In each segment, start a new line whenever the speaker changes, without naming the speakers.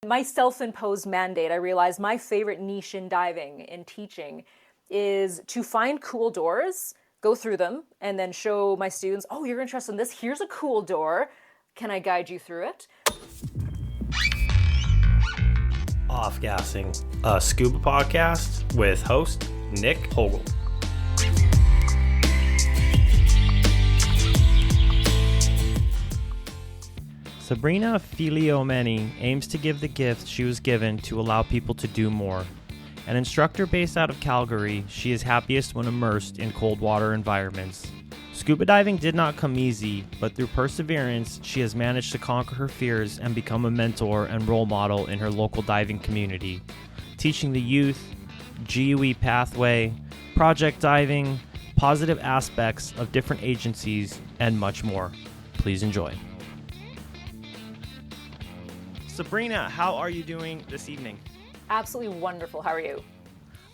My self-imposed mandate, I realized my favorite niche in diving, in teaching, is to find cool doors, go through them, and then show my students, oh, you're interested in this? Here's a cool door. Can I guide you through it?
Off-Gassing, a Scuba podcast with host Nick Hogel. Sabrina Figliomeni aims to give the gift she was given to allow people to do more. An instructor based out of Calgary, she is happiest when immersed in cold water environments. Scuba diving did not come easy, but through perseverance, she has managed to conquer her fears and become a mentor and role model in her local diving community, teaching the youth, GUE pathway, project diving, positive aspects of different agencies, and much more. Please enjoy. Sabrina, how are you doing this evening?
Absolutely wonderful. How are you?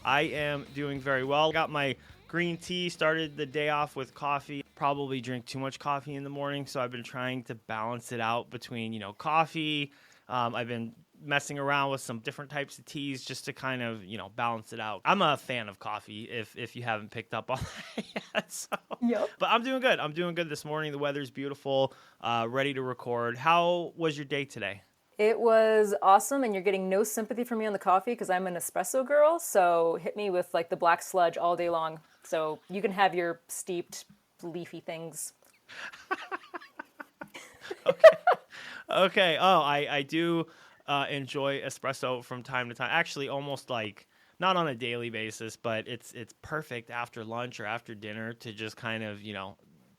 I am doing very well. Got my green tea, started the day off with coffee. Probably drink too much coffee in the morning, so I've been trying to balance it out between, coffee. I've been messing around with some different types of teas just to kind of, balance it out. I'm a fan of coffee if you haven't picked up on that yet. So.
Yep.
But I'm doing good. I'm doing good this morning. The weather's beautiful, ready to record. How was your day today?
It was awesome, and you're getting no sympathy from me on the coffee because I'm an espresso girl, so hit me with like the black sludge all day long. So you can have your steeped, leafy things.
Okay. Oh, I do enjoy espresso from time to time. Actually, almost like not on a daily basis, but it's perfect after lunch or after dinner to just kind of,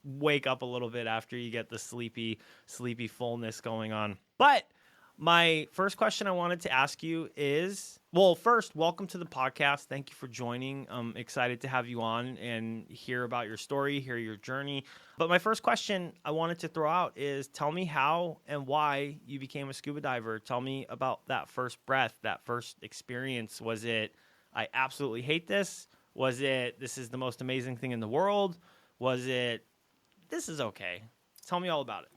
wake up a little bit after you get the sleepy fullness going on. But my first question I wanted to ask you is, well, first, welcome to the podcast. Thank you for joining. I'm excited to have you on and hear about your story, hear your journey. But my first question I wanted to throw out is, tell me how and why you became a scuba diver. Tell me about that first breath, that first experience. Was it, I absolutely hate this? Was it, this is the most amazing thing in the world? Was it, this is okay? Tell me all about it.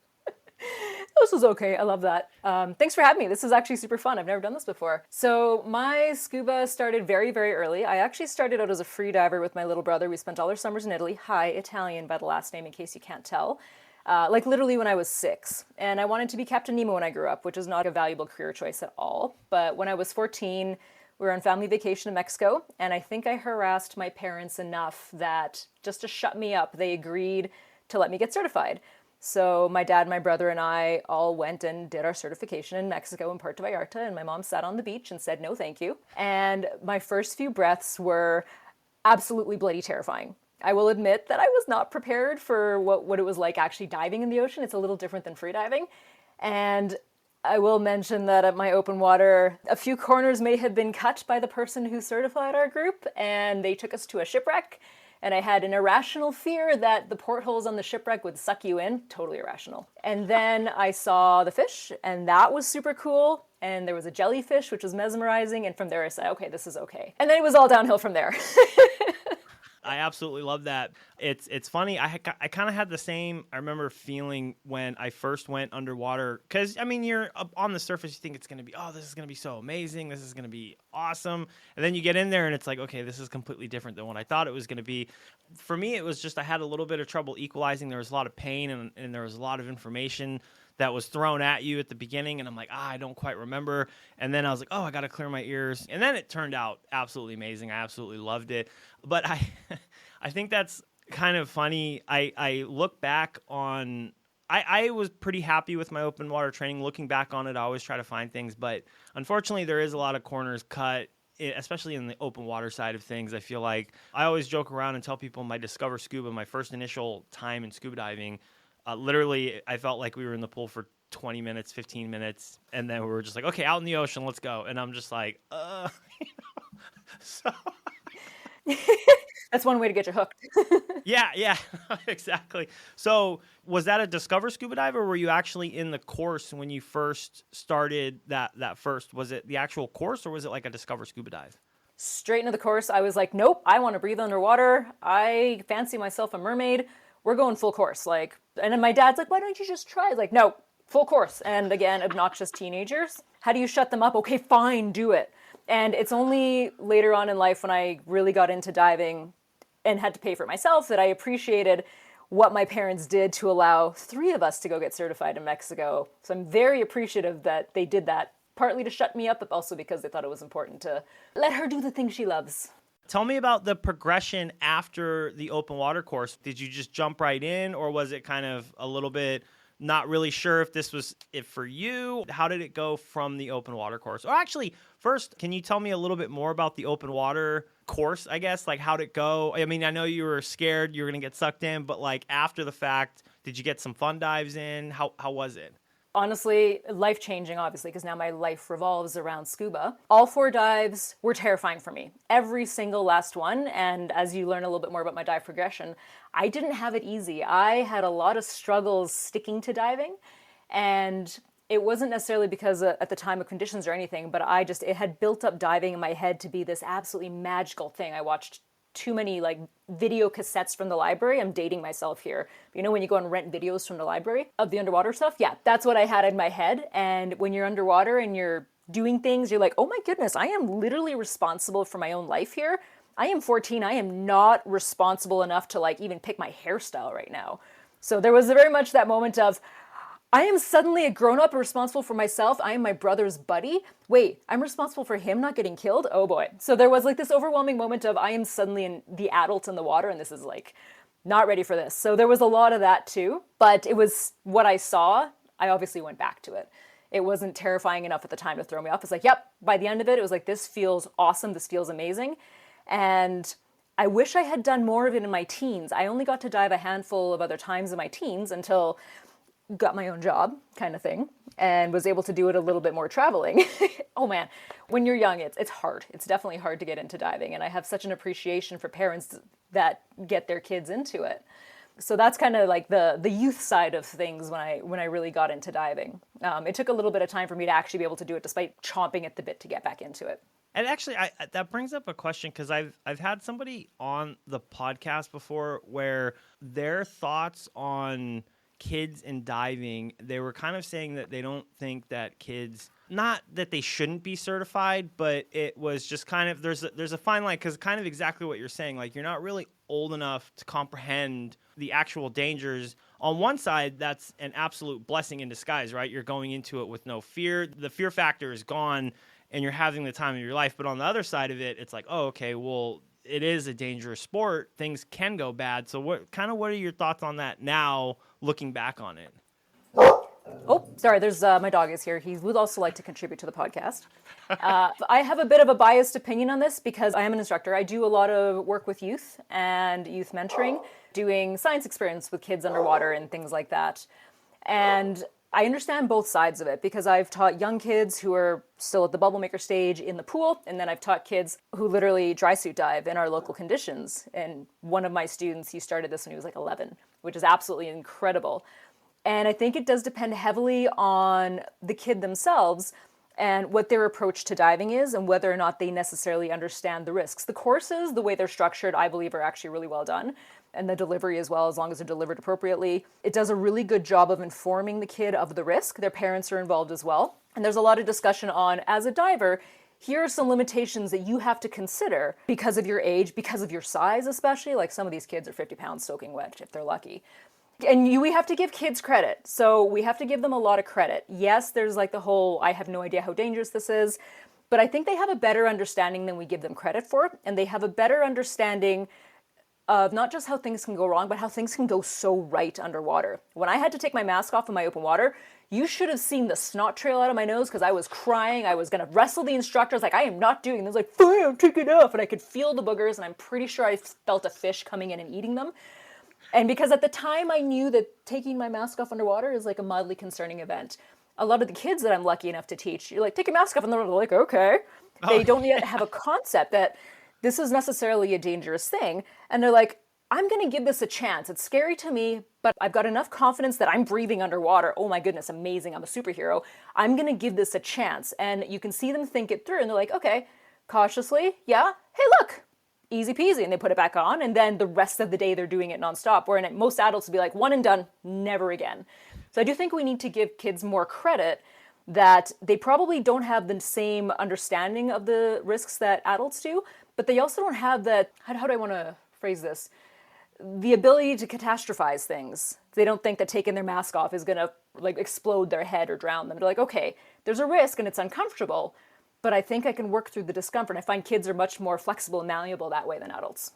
This was okay. I love that. Thanks for having me. This is actually super fun. I've never done this before. So my scuba started very, very early. I actually started out as a free diver with my little brother. We spent all our summers in Italy. Hi, Italian by the last name in case you can't tell. Like literally when I was 6. And I wanted to be Captain Nemo when I grew up, which is not a valuable career choice at all. But when I was 14, we were on family vacation in Mexico. And I think I harassed my parents enough that just to shut me up, they agreed to let me get certified. So my dad, my brother, and I all went and did our certification in Mexico in Puerto Vallarta, and my mom sat on the beach and said, no, thank you. And my first few breaths were absolutely bloody terrifying. I will admit that I was not prepared for what it was like actually diving in the ocean. It's a little different than free diving. And I will mention that at my open water, a few corners may have been cut by the person who certified our group, and they took us to a shipwreck. And I had an irrational fear that the portholes on the shipwreck would suck you in. Totally irrational. And then I saw the fish, and that was super cool. And there was a jellyfish, which was mesmerizing. And from there I said, okay, this is okay. And then it was all downhill from there.
I absolutely love that. It's funny. I kind of had the same, I remember feeling when I first went underwater. Because, you're up on the surface, you think it's going to be, oh, this is going to be so amazing. This is going to be awesome. And then you get in there and it's like, okay, this is completely different than what I thought it was going to be. For me, it was just I had a little bit of trouble equalizing. There was a lot of pain and there was a lot of information that was thrown at you at the beginning. And I'm like, I don't quite remember. And then I was like, oh, I got to clear my ears. And then it turned out absolutely amazing. I absolutely loved it. But I think that's kind of funny. I look back on, I was pretty happy with my open water training. Looking back on it, I always try to find things. But unfortunately, there is a lot of corners cut, especially in the open water side of things. I feel like I always joke around and tell people my Discover Scuba, my first initial time in scuba diving, literally, I felt like we were in the pool for 20 minutes, 15 minutes, and then we were just like, okay, out in the ocean, let's go. And I'm just like, so...
That's one way to get you hooked.
Yeah, exactly. So was that a Discover Scuba Dive, or were you actually in the course when you first started that first? Was it the actual course, or was it like a Discover Scuba Dive?
Straight into the course. I was like, nope, I want to breathe underwater. I fancy myself a mermaid. We're going full course. And then my dad's like, why don't you just try? I was like, no, full course. And again, obnoxious teenagers. How do you shut them up? Okay, fine, do it. And it's only later on in life when I really got into diving and had to pay for it myself that I appreciated what my parents did to allow 3 of us to go get certified in Mexico. So I'm very appreciative that they did that, partly to shut me up, but also because they thought it was important to let her do the thing she loves.
Tell me about the progression after the open water course. Did you just jump right in, or was it kind of a little bit not really sure if this was it for you? How did it go from the open water course? Or actually, first, can you tell me a little bit more about the open water course, I guess? Like, how'd it go? I mean, I know you were scared you were going to get sucked in, but like after the fact, did you get some fun dives in? How was it?
Honestly, life-changing, obviously, because now my life revolves around scuba. All 4 dives were terrifying for me. Every single last one, and as you learn a little bit more about my dive progression, I didn't have it easy. I had a lot of struggles sticking to diving, and it wasn't necessarily because at the time of conditions or anything, but it had built up diving in my head to be this absolutely magical thing. I watched too many like video cassettes from the library. I'm dating myself here. You know when you go and rent videos from the library of the underwater stuff? Yeah, that's what I had in my head. And when you're underwater and you're doing things, you're like, oh my goodness, I am literally responsible for my own life here. I am 14. I am not responsible enough to like even pick my hairstyle right now. So there was very much that moment of, I am suddenly a grown-up responsible for myself. I am my brother's buddy. Wait, I'm responsible for him not getting killed? Oh boy. So there was like this overwhelming moment of I am suddenly the adult in the water and this is like not ready for this. So there was a lot of that too, but it was what I saw. I obviously went back to it. It wasn't terrifying enough at the time to throw me off. It's like, yep, by the end of it was like, this feels awesome. This feels amazing. And I wish I had done more of it in my teens. I only got to dive a handful of other times in my teens until got my own job kind of thing and was able to do it a little bit more traveling. Oh man, when you're young, it's hard. It's definitely hard to get into diving. And I have such an appreciation for parents that get their kids into it. So that's kind of like the youth side of things when I really got into diving. It took a little bit of time for me to actually be able to do it despite chomping at the bit to get back into it.
And actually, that brings up a question because I've had somebody on the podcast before where their thoughts on kids and diving, they were kind of saying that they don't think that kids, not that they shouldn't be certified, but it was just kind of there's a fine line because kind of exactly what you're saying, like you're not really old enough to comprehend the actual dangers. On one side, that's an absolute blessing in disguise, right? You're going into it with no fear. The fear factor is gone and you're having the time of your life. But on the other side of it, it's like, oh, okay, well, it is a dangerous sport. Things can go bad. So what are your thoughts on that now, looking back on it?
Oh, sorry, there's my dog is here. He would also like to contribute to the podcast. I have a bit of a biased opinion on this because I am an instructor. I do a lot of work with youth and youth mentoring, doing science experiments with kids underwater and things like that. And I understand both sides of it because I've taught young kids who are still at the bubble maker stage in the pool, and then I've taught kids who literally dry suit dive in our local conditions. And one of my students, he started this when he was like 11, which is absolutely incredible. And I think it does depend heavily on the kid themselves and what their approach to diving is and whether or not they necessarily understand the risks. The courses, the way they're structured, I believe are actually really well done. And the delivery as well, as long as they're delivered appropriately. It does a really good job of informing the kid of the risk. Their parents are involved as well. And there's a lot of discussion on, as a diver, here are some limitations that you have to consider because of your age, because of your size especially. Like some of these kids are 50 pounds soaking wet if they're lucky. And we have to give kids credit. So we have to give them a lot of credit. Yes, there's like the whole, I have no idea how dangerous this is. But I think they have a better understanding than we give them credit for. And they have a better understanding of not just how things can go wrong, but how things can go so right underwater. When I had to take my mask off in my open water, you should have seen the snot trail out of my nose because I was crying. I was going to wrestle the instructor. I was like, I am not doing this. Like, fine, take it off. And I could feel the boogers, and I'm pretty sure I felt a fish coming in and eating them. And because at the time I knew that taking my mask off underwater is like a mildly concerning event. A lot of the kids that I'm lucky enough to teach, you're like, take your mask off, and they're like, okay. They don't yet have a concept that this is necessarily a dangerous thing. And they're like, I'm going to give this a chance. It's scary to me, but I've got enough confidence that I'm breathing underwater. Oh my goodness, amazing. I'm a superhero. I'm going to give this a chance. And you can see them think it through and they're like, okay, cautiously. Yeah. Hey, look, easy peasy. And they put it back on. And then the rest of the day they're doing it nonstop. Where most adults would be like, one and done, never again. So I do think we need to give kids more credit that they probably don't have the same understanding of the risks that adults do, but they also don't have that, how do I want to phrase this? The ability to catastrophize things. They don't think that taking their mask off is going to like explode their head or drown them. They're like, okay, there's a risk and it's uncomfortable, but I think I can work through the discomfort. I find kids are much more flexible and malleable that way than adults.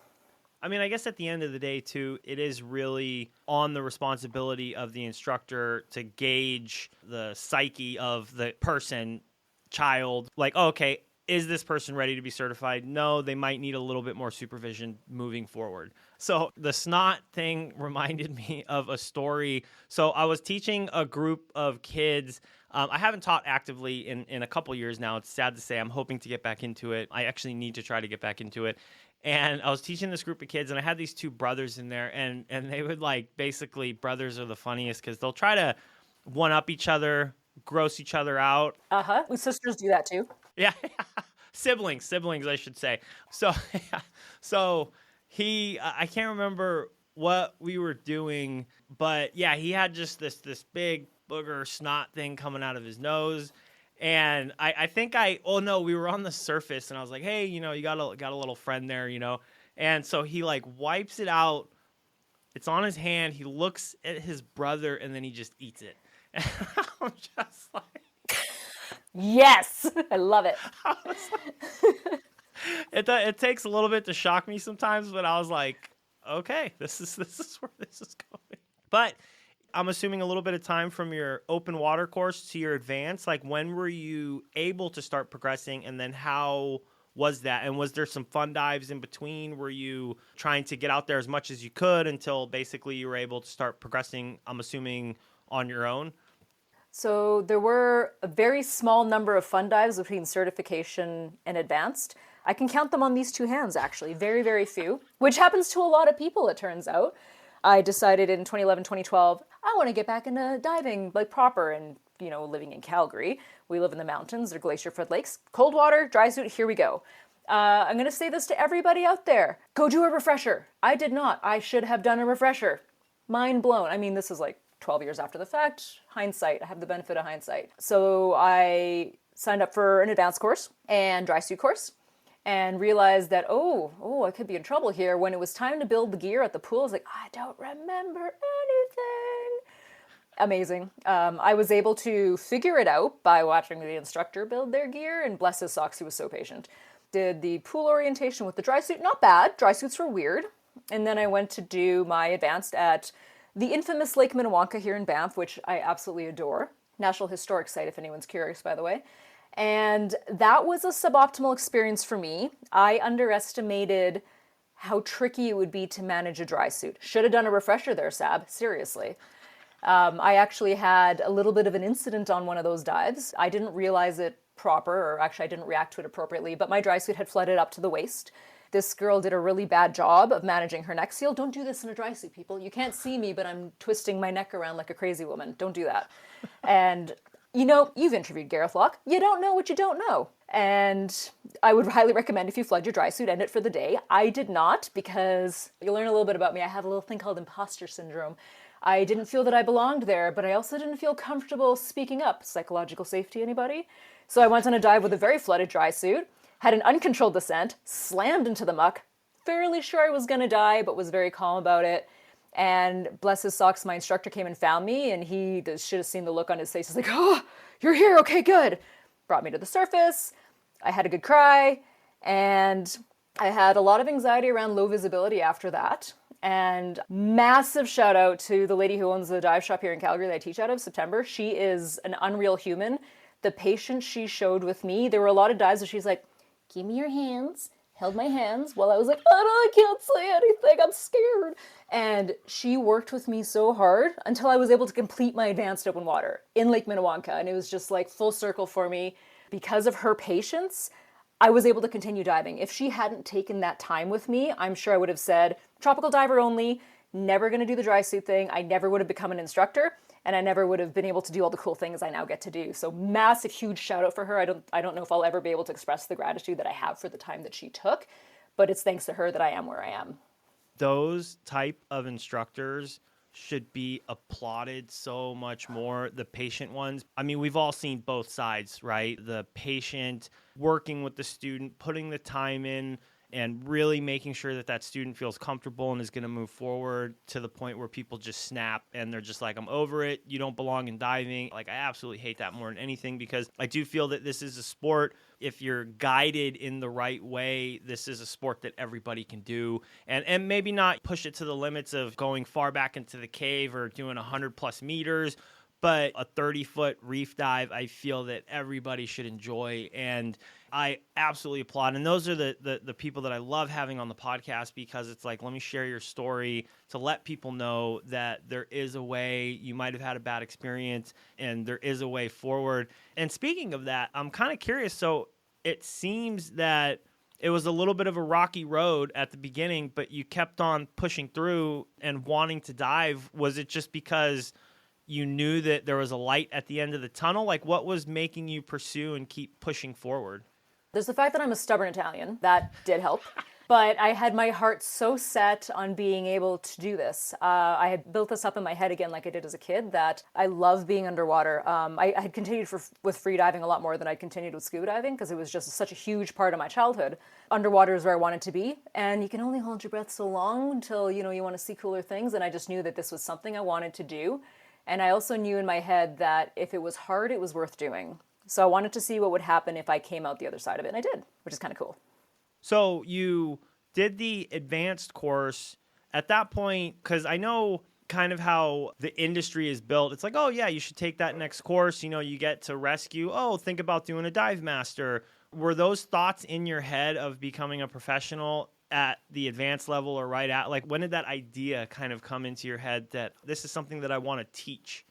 I mean, I guess at the end of the day, too, it is really on the responsibility of the instructor to gauge the psyche of the person, child. Like, oh, okay, is this person ready to be certified? No, they might need a little bit more supervision moving forward. So the snot thing reminded me of a story. So I was teaching a group of kids. I haven't taught actively in a couple years now. It's sad to say. I'm hoping to get back into it. I actually need to try to get back into it. And I was teaching this group of kids, and I had these two brothers in there, and they would like, basically, brothers are the funniest because they'll try to one-up each other, gross each other out.
Uh-huh. We sisters do that too.
Yeah. siblings, I should say. So, so I can't remember what we were doing, but yeah, he had just this big booger snot thing coming out of his nose. And I think we were on the surface, and I was like, hey, you got a little friend there, And so he like wipes it out. It's on his hand. He looks at his brother, and then he just eats it. And I'm just like,
yes, I love it.
It takes a little bit to shock me sometimes, but I was like, okay, this is where this is going. But I'm assuming a little bit of time from your open water course to your advanced. Like, when were you able to start progressing, and then how was that? And was there some fun dives in between? Were you trying to get out there as much as you could until basically you were able to start progressing, I'm assuming, on your own?
So there were a very small number of fun dives between certification and advanced. I can count them on these two hands, actually. Very, very few, which happens to a lot of people, it turns out. I decided in 2011, 2012, I want to get back into diving like proper, and, living in Calgary. We live in the mountains, they're glacier-fed lakes. Cold water, dry suit, here we go. I'm going to say this to everybody out there. Go do a refresher. I did not. I should have done a refresher. Mind blown. I mean, this is like 12 years after the fact. Hindsight. I have the benefit of hindsight. So I signed up for an advanced course and dry suit course, and realized that, I could be in trouble here. When it was time to build the gear at the pool, I was like, I don't remember anything. Amazing. I was able to figure it out by watching the instructor build their gear, and bless his socks, he was so patient. Did the pool orientation with the dry suit, not bad. Dry suits were weird. And then I went to do my advanced at the infamous Lake Minnewanka here in Banff, which I absolutely adore. National Historic Site, if anyone's curious, by the way. And that was a suboptimal experience for me. I underestimated how tricky it would be to manage a dry suit. Should have done a refresher there, Sab. Seriously. I actually had a little bit of an incident on one of those dives. I didn't realize it proper, or actually I didn't react to it appropriately, but my dry suit had flooded up to the waist. This girl did a really bad job of managing her neck seal. Don't do this in a dry suit, people. You can't see me, but I'm twisting my neck around like a crazy woman. Don't do that. And you've interviewed Gareth Locke. You don't know what you don't know. And I would highly recommend, if you flood your dry suit, end it for the day. I did not, because you'll learn a little bit about me. I have a little thing called imposter syndrome. I didn't feel that I belonged there, but I also didn't feel comfortable speaking up. Psychological safety, anybody? So I went on a dive with a very flooded dry suit, had an uncontrolled descent, slammed into the muck, fairly sure I was going to die, but was very calm about it. And bless his socks, my instructor came and found me, and he should have seen the look on his face. He's like, oh, you're here, okay, good. Brought me to the surface. I had a good cry, and I had a lot of anxiety around low visibility after that. And massive shout out to the lady who owns the dive shop here in Calgary that I teach out of, September. She is an unreal human. The patience she showed with me, there were a lot of dives where she's like, give me your hands, held my hands while I was like, I can't say anything, I'm scared. And she worked with me so hard until I was able to complete my advanced open water in Lake Minnewanka. And it was just like full circle for me. Because of her patience, I was able to continue diving. If she hadn't taken that time with me, I'm sure I would have said, tropical diver only, never going to do the dry suit thing. I never would have become an instructor, and I never would have been able to do all the cool things I now get to do. So massive, huge shout out for her. I don't know if I'll ever be able to express the gratitude that I have for the time that she took, but it's thanks to her that I am where I am.
Those type of instructors should be applauded so much more, the patient ones. I mean, we've all seen both sides, right? The patient working with the student, putting the time in, and really making sure that that student feels comfortable and is going to move forward, to the point where people just snap and they're just like, I'm over it. You don't belong in diving. Like, I absolutely hate that more than anything, because I do feel that this is a sport. If you're guided in the right way, this is a sport that everybody can do, and maybe not push it to the limits of going far back into the cave or doing 100+ meters, but a 30-foot reef dive, I feel that everybody should enjoy, and I absolutely applaud. And those are the people that I love having on the podcast, because it's like, let me share your story to let people know that there is a way. You might have had a bad experience, and there is a way forward. And speaking of that, I'm kind of curious. So it seems that it was a little bit of a rocky road at the beginning, but you kept on pushing through and wanting to dive. Was it just because you knew that there was a light at the end of the tunnel? Like, what was making you pursue and keep pushing forward?
There's the fact that I'm a stubborn Italian. That did help. But I had my heart so set on being able to do this. I had built this up in my head again, like I did as a kid, that I love being underwater. I had continued with free diving a lot more than I continued with scuba diving, because it was just such a huge part of my childhood. Underwater is where I wanted to be, and you can only hold your breath so long until you want to see cooler things. And I just knew that this was something I wanted to do. And I also knew in my head that if it was hard, it was worth doing. So I wanted to see what would happen if I came out the other side of it, and I did, which is kind of cool.
So you did the advanced course at that point, because I know kind of how the industry is built. It's like, oh yeah, you should take that next course. You get to rescue. Oh, think about doing a dive master. Were those thoughts in your head of becoming a professional at the advanced level, or right at, like, when did that idea kind of come into your head that this is something that I want to teach?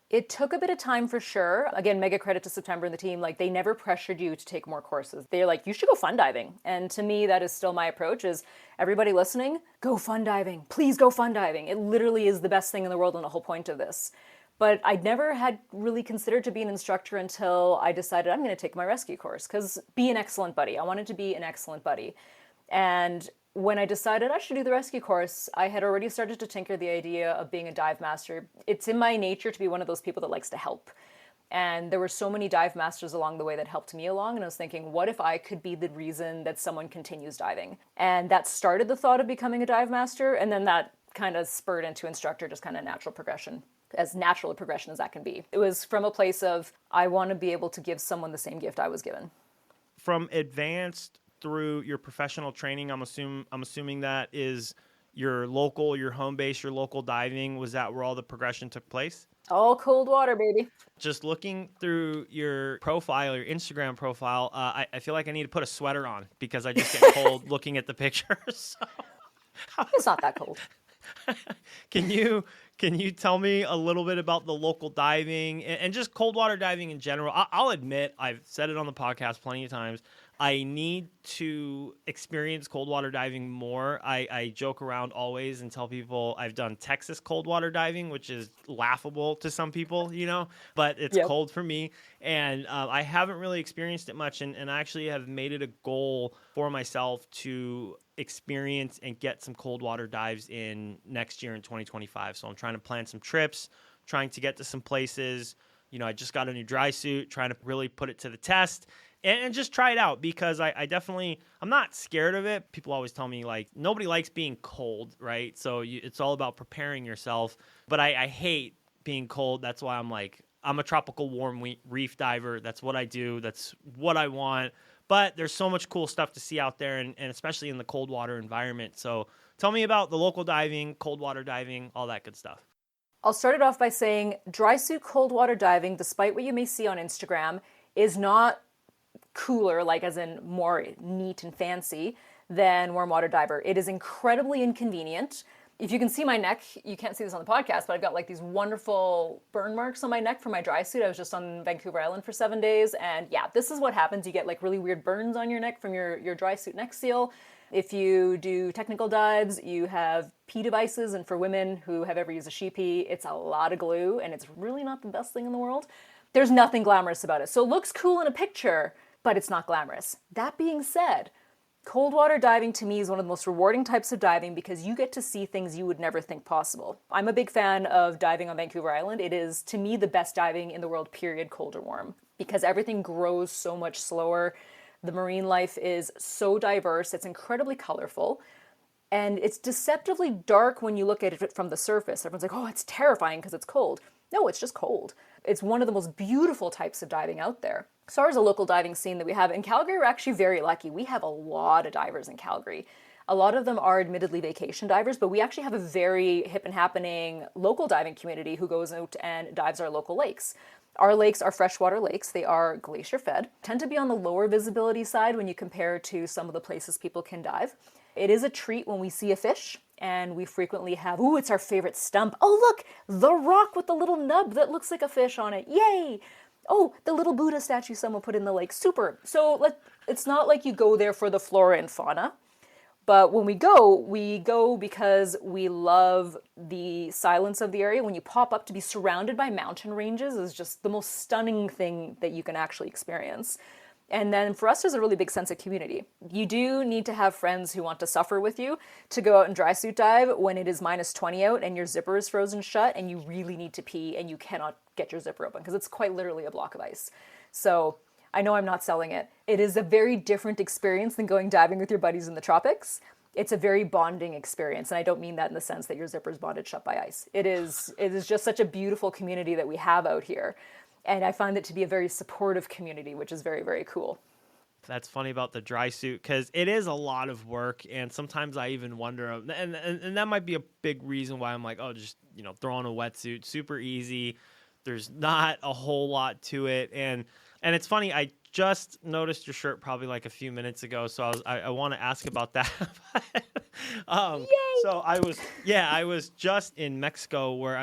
It took a bit of time for sure. Again, mega credit to September and the team. Like, they never pressured you to take more courses. They're like, you should go fun diving. And to me, that is still my approach, is everybody listening, go fun diving. Please go fun diving. It literally is the best thing in the world and the whole point of this. But I never had really considered to be an instructor until I decided I'm going to take my rescue course, because be an excellent buddy. I wanted to be an excellent buddy. And when I decided I should do the rescue course, I had already started to tinker the idea of being a dive master. It's in my nature to be one of those people that likes to help. And there were so many dive masters along the way that helped me along. And I was thinking, what if I could be the reason that someone continues diving? And that started the thought of becoming a dive master. And then that kind of spurred into instructor, just kind of natural progression, as natural a progression as that can be. It was from a place of, I want to be able to give someone the same gift I was given.
From advanced through your professional training, I'm assuming that is your home base, your local diving. Was that where all the progression took place?
All cold water, baby.
Just looking through your profile, your Instagram profile, I feel like I need to put a sweater on, because I just get cold looking at the pictures.
It's not that cold.
Can you tell me a little bit about the local diving and just cold water diving in general? I'll admit, I've said it on the podcast plenty of times, I need to experience cold water diving more. I joke around always and tell people I've done Texas cold water diving, which is laughable to some people, but it's cold for me. And I haven't really experienced it much. And I actually have made it a goal for myself to experience and get some cold water dives in next year in 2025. So I'm trying to plan some trips, trying to get to some places. I just got a new dry suit, trying to really put it to the test. And just try it out, because I'm not scared of it. People always tell me, like, nobody likes being cold, right? So it's all about preparing yourself. But I hate being cold. That's why I'm a tropical warm reef diver. That's what I do. That's what I want. But there's so much cool stuff to see out there, and especially in the cold water environment. So tell me about the local diving, cold water diving, all that good stuff.
I'll start it off by saying dry suit cold water diving, despite what you may see on Instagram, is not cooler, like as in more neat and fancy, than warm water diver. It is incredibly inconvenient. If you can see my neck, you can't see this on the podcast, but I've got like these wonderful burn marks on my neck from my dry suit. I was just on Vancouver Island for 7 days, and yeah, this is what happens. You get like really weird burns on your neck from your dry suit neck seal. If you do technical dives, you have pee devices, and for women who have ever used a sheepy, it's a lot of glue, and it's really not the best thing in the world. There's nothing glamorous about it. So it looks cool in a picture, but it's not glamorous. That being said, Cold water diving to me is one of the most rewarding types of diving because you get to see things you would never think possible. I'm a big fan of diving on Vancouver Island. It is, to me, the best diving in the world, period, cold or warm, because everything grows so much slower. The marine life is so diverse, it's incredibly colorful, and it's deceptively dark when you look at it from the surface. Everyone's like, oh, it's terrifying because it's cold. No, it's just cold. It's one of the most beautiful types of diving out there. As far as a local diving scene that we have in Calgary, we're actually very lucky. We have a lot of divers in Calgary. A lot of them are admittedly vacation divers, but we actually have a very hip and happening local diving community who goes out and dives our local lakes. Our lakes are freshwater lakes. They are glacier fed, tend to be on the lower visibility side when you compare to some of the places people can dive. It is a treat when we see a fish, and we frequently have, ooh, it's our favorite stump. Oh, look, the rock with the little nub that looks like a fish on it. Yay! Oh, the little Buddha statue someone put in the lake. Super. So it's not like you go there for the flora and fauna. But when we go because we love the silence of the area. When you pop up, to be surrounded by mountain ranges is just the most stunning thing that you can actually experience. And then for us, there's a really big sense of community. You do need to have friends who want to suffer with you to go out and dry suit dive when it is minus 20 out and your zipper is frozen shut and you really need to pee and you cannot get your zipper open because it's quite literally a block of ice. So I know I'm not selling it. It is a very different experience than going diving with your buddies in the tropics. It's a very bonding experience, and I don't mean that in the sense that your zipper is bonded shut by ice. It is just such a beautiful community that we have out here. And I find it to be a very supportive community, which is very, very cool.
That's funny about the dry suit because it is a lot of work, and sometimes I even wonder, and that might be a big reason why I'm like, oh, just throw on a wetsuit, super easy. There's not a whole lot to it, and it's funny. I just noticed your shirt probably like a few minutes ago, so I want to ask about that.
Yay!
So I was just in Mexico where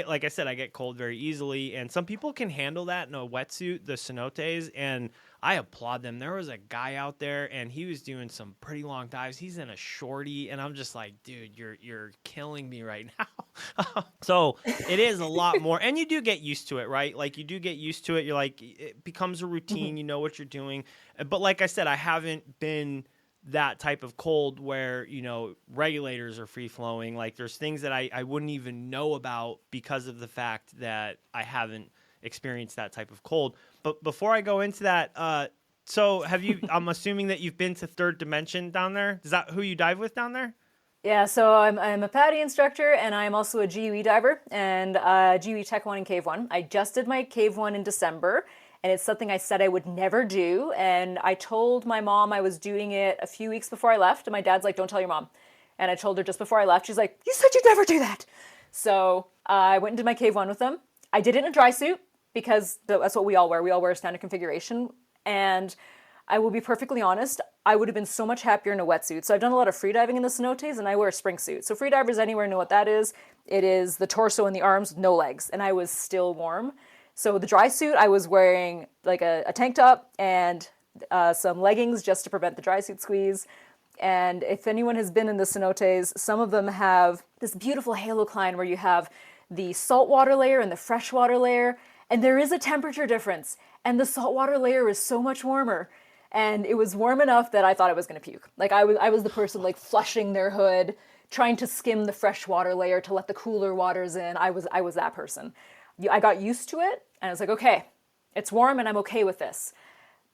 like I said, I get cold very easily, and some people can handle that in a wetsuit, the cenotes, and I applaud them. There was a guy out there, and he was doing some pretty long dives. He's in a shorty, and I'm just like, dude, you're killing me right now. So it is a lot more, and you do get used to it, right? Like you do get used to it. You're like, it becomes a routine. You know what you're doing. But like I said, I haven't been that type of cold where, regulators are free flowing. Like there's things that I wouldn't even know about because of the fact that I haven't experienced that type of cold. But before I go into that, so have you, I'm assuming that you've been to Third Dimension down there. Is that who you dive with down there?
Yeah, so I'm a PADI instructor, and I'm also a GUE diver, and GUE Tech 1 and Cave 1. I just did my Cave 1 in December, and it's something I said I would never do, and I told my mom I was doing it a few weeks before I left, and my dad's like, don't tell your mom. And I told her just before I left, she's like, you said you'd never do that! So I went and did my Cave 1 with them. I did it in a dry suit, because that's what we all wear. We all wear a standard configuration, and I will be perfectly honest, I would have been so much happier in a wetsuit. So I've done a lot of freediving in the cenotes, and I wear a spring suit. So freedivers anywhere know what that is. It is the torso and the arms, no legs, and I was still warm. So the dry suit, I was wearing like a tank top and some leggings just to prevent the dry suit squeeze. And if anyone has been in the cenotes, some of them have this beautiful halocline where you have the saltwater layer and the freshwater layer, and there is a temperature difference, and the saltwater layer is so much warmer. And it was warm enough that I thought I was going to puke. Like I was the person like flushing their hood, trying to skim the freshwater layer to let the cooler waters in. I was that person. I got used to it, and I was like, okay, it's warm, and I'm okay with this.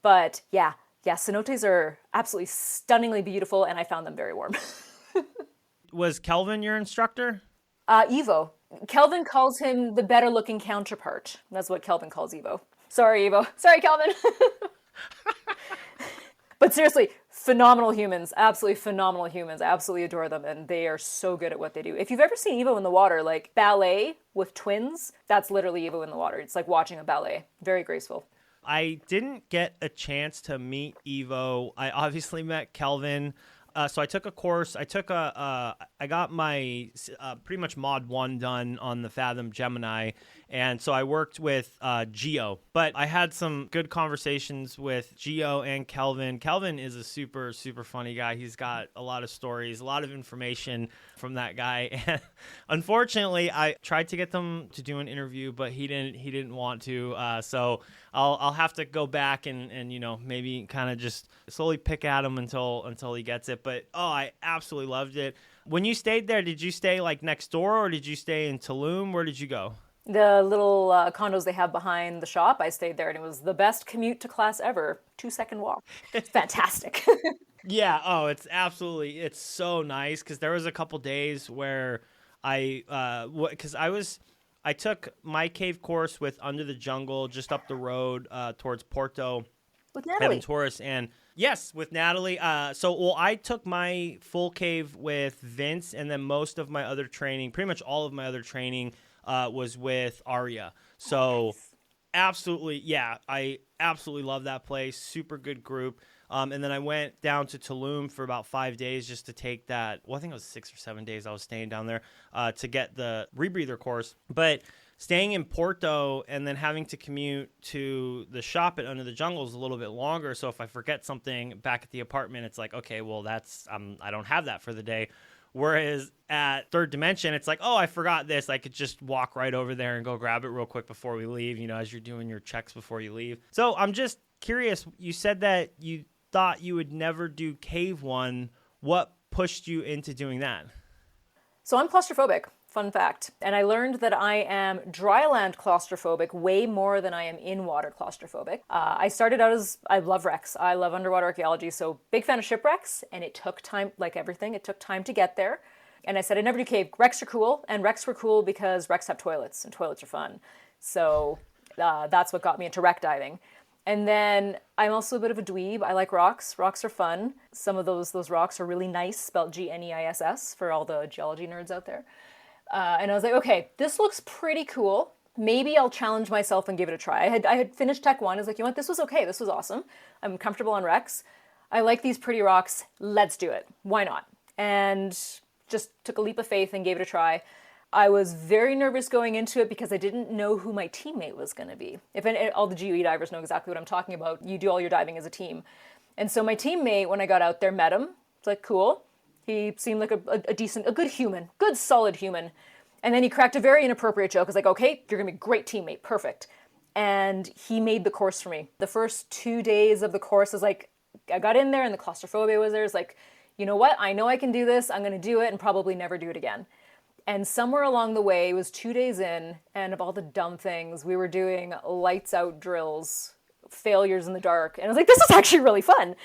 But yeah, cenotes are absolutely stunningly beautiful, and I found them very warm.
Was Kelvin your instructor?
Evo. Kelvin calls him the better-looking counterpart. That's what Kelvin calls Evo. Sorry, Evo. Sorry, Kelvin. But seriously, phenomenal humans. Absolutely phenomenal humans. I absolutely adore them, and they are so good at what they do. If you've ever seen Evo in the water, like ballet with twins, that's literally Evo in the water. It's like watching a ballet. Very graceful.
I didn't get a chance to meet Evo. I obviously met Kelvin. So I took a course. I got my pretty much mod 1 done on the Fathom Gemini, And so I worked with Gio, but I had some good conversations with Gio and Kelvin. Kelvin is a super, super funny guy. He's got a lot of stories, a lot of information from that guy. And unfortunately, I tried to get them to do an interview, but he didn't want to. So I'll have to go back and maybe kind of just slowly pick at him until he gets it. But I absolutely loved it. When you stayed there, did you stay like next door or did you stay in Tulum? Where did you go?
The little condos they have behind the shop, I stayed there, and it was the best commute to class ever. 2-second walk. It's fantastic.
Yeah. It's so nice because there was a couple days where I took my cave course with Under the Jungle just up the road towards Porto.
With Natalie.
Aventuras, and yes, with Natalie. I took my full cave with Vince, and then most of my other training, pretty much all of my other training, was with Arya. So,
Nice.
absolutely, yeah, I absolutely love that place. Super good group. And then I went down to Tulum for about 5 days just to take that. Well, I think it was 6 or 7 days I was staying down there to get the rebreather course. But staying in Porto and then having to commute to the shop at Under the Jungle is a little bit longer. So if I forget something back at the apartment, it's like, okay, well, I don't have that for the day. Whereas at Third Dimension, it's like, oh, I forgot this. I could just walk right over there and go grab it real quick before we leave, as you're doing your checks before you leave. So I'm just curious. You said that you thought you would never do Cave One. What pushed you into doing that?
So I'm claustrophobic, fun fact. And I learned that I am dryland claustrophobic way more than I am in-water claustrophobic. I started out I love wrecks. I love underwater archaeology, so big fan of shipwrecks, and it took time, like everything, it took time to get there. And I said I'd never do cave. Wrecks are cool, and wrecks were cool because wrecks have toilets, and toilets are fun. So that's what got me into wreck diving. And then I'm also a bit of a dweeb. I like rocks. Rocks are fun. Some of those rocks are really nice, spelled Gniss for all the geology nerds out there. And I was like, okay, this looks pretty cool. Maybe I'll challenge myself and give it a try. I had finished Tech 1. I was like, you know what? This was okay. This was awesome. I'm comfortable on wrecks. I like these pretty rocks. Let's do it. Why not? And just took a leap of faith and gave it a try. I was very nervous going into it because I didn't know who my teammate was going to be. All the GOE divers know exactly what I'm talking about. You do all your diving as a team. And so my teammate, when I got out there, met him. It's like, cool. He seemed like a good human, good solid human. And then he cracked a very inappropriate joke. I was like, okay, you're going to be a great teammate. Perfect. And he made the course for me. The first 2 days of the course was like, I got in there and the claustrophobia was there. It's like, you know what? I know I can do this. I'm going to do it and probably never do it again. And somewhere along the way, it was 2 days in, and of all the dumb things, we were doing lights out drills, failures in the dark. And I was like, this is actually really fun.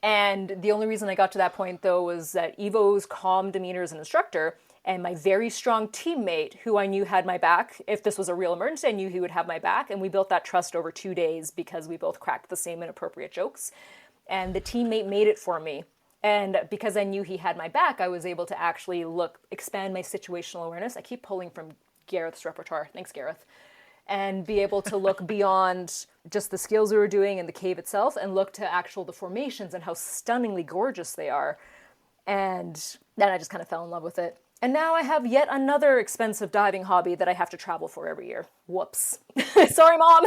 And the only reason I got to that point, though, was that Evo's calm demeanor as an instructor and my very strong teammate, who I knew had my back. If this was a real emergency, I knew he would have my back. And we built that trust over 2 days because we both cracked the same inappropriate jokes. And the teammate made it for me. And because I knew he had my back, I was able to actually expand my situational awareness. I keep pulling from Gareth's repertoire. Thanks, Gareth. And be able to look beyond just the skills we were doing in the cave itself and look to the formations and how stunningly gorgeous they are. And then I just kind of fell in love with it. And now I have yet another expensive diving hobby that I have to travel for every year. Whoops. Sorry, Mom.